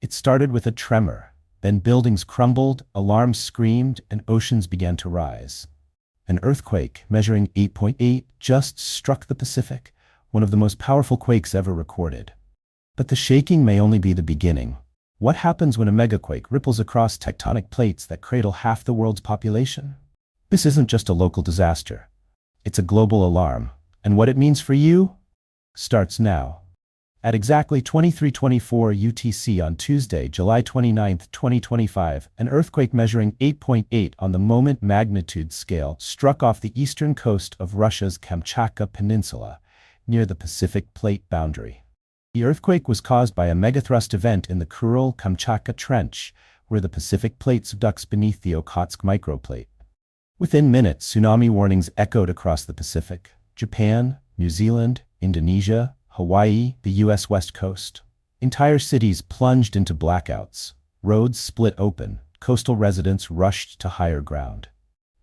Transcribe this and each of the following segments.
It started with a tremor, then buildings crumbled, alarms screamed, and oceans began to rise. An earthquake measuring 8.8 just struck the Pacific, one of the most powerful quakes ever recorded. But the shaking may only be the beginning. What happens when a megaquake ripples across tectonic plates that cradle half the world's population? This isn't just a local disaster. It's a global alarm, and what it means for you starts now. At exactly 23:24 UTC on Tuesday, July 29, 2025, an earthquake measuring 8.8 on the moment magnitude scale struck off the eastern coast of Russia's Kamchatka Peninsula, near the Pacific Plate boundary. The earthquake was caused by a megathrust event in the Kuril-Kamchatka Trench, where the Pacific Plate subducts beneath the Okhotsk microplate. Within minutes, tsunami warnings echoed across the Pacific. Japan, New Zealand, Indonesia, Hawaii, the U.S. West Coast. Entire cities plunged into blackouts. Roads split open. Coastal residents rushed to higher ground.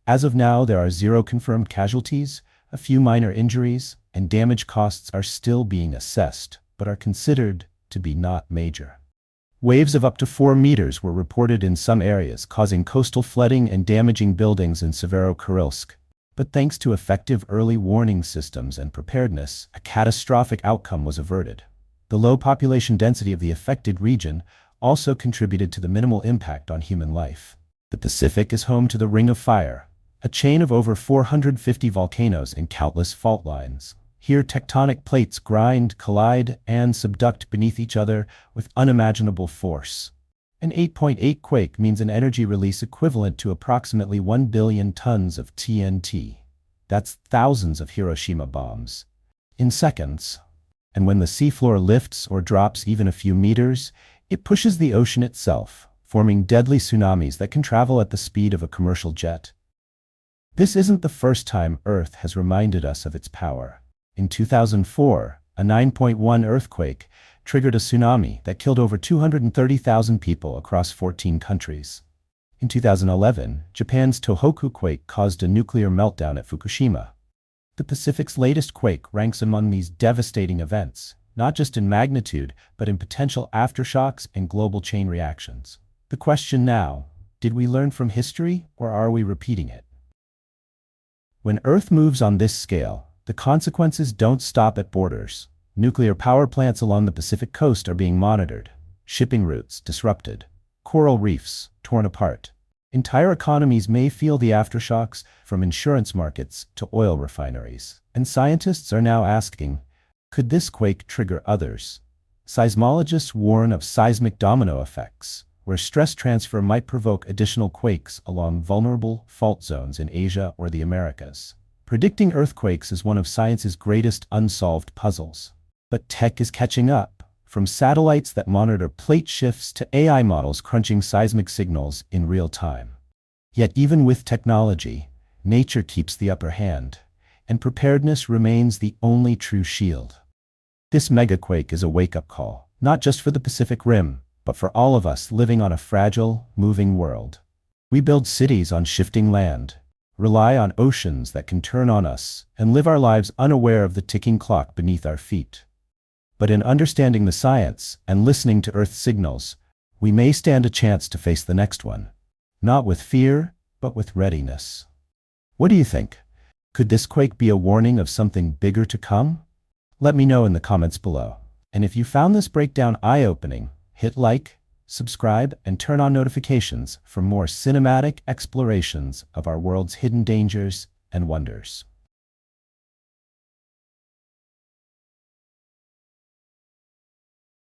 As of now, there are 0 confirmed casualties, a few minor injuries, and damage costs are still being assessed, but are considered to be not major. Waves of up to 4 meters were reported in some areas, causing coastal flooding and damaging buildings in Severokurilsk. But thanks to effective early warning systems and preparedness, a catastrophic outcome was averted. The low population density of the affected region also contributed to the minimal impact on human life. The Pacific is home to the Ring of Fire, a chain of over 450 volcanoes in countless fault lines. Here tectonic plates grind, collide, and subduct beneath each other with unimaginable force. An 8.8 quake means an energy release equivalent to approximately 1 billion tons of TNT. That's thousands of Hiroshima bombs. In seconds. And when the seafloor lifts or drops even a few meters, it pushes the ocean itself, forming deadly tsunamis that can travel at the speed of a commercial jet. This isn't the first time Earth has reminded us of its power. In 2004, a 9.1 earthquake triggered a tsunami that killed over 230,000 people across 14 countries. In 2011, Japan's Tohoku quake caused a nuclear meltdown at Fukushima. The Pacific's latest quake ranks among these devastating events, not just in magnitude, but in potential aftershocks and global chain reactions. The question now, did we learn from history, or are we repeating it? When Earth moves on this scale, the consequences don't stop at borders. Nuclear power plants along the Pacific coast are being monitored, shipping routes disrupted, coral reefs torn apart. Entire economies may feel the aftershocks, from insurance markets to oil refineries. And scientists are now asking, could this quake trigger others? Seismologists warn of seismic domino effects, where stress transfer might provoke additional quakes along vulnerable fault zones in Asia or the Americas. Predicting earthquakes is one of science's greatest unsolved puzzles. But tech is catching up, from satellites that monitor plate shifts to AI models crunching seismic signals in real time. Yet even with technology, nature keeps the upper hand, and preparedness remains the only true shield. This megaquake is a wake-up call, not just for the Pacific Rim, but for all of us living on a fragile, moving world. We build cities on shifting land, rely on oceans that can turn on us, and live our lives unaware of the ticking clock beneath our feet. But in understanding the science and listening to Earth's signals, we may stand a chance to face the next one. Not with fear, but with readiness. What do you think? Could this quake be a warning of something bigger to come? Let me know in the comments below. And if you found this breakdown eye-opening, hit like, subscribe, and turn on notifications for more cinematic explorations of our world's hidden dangers and wonders.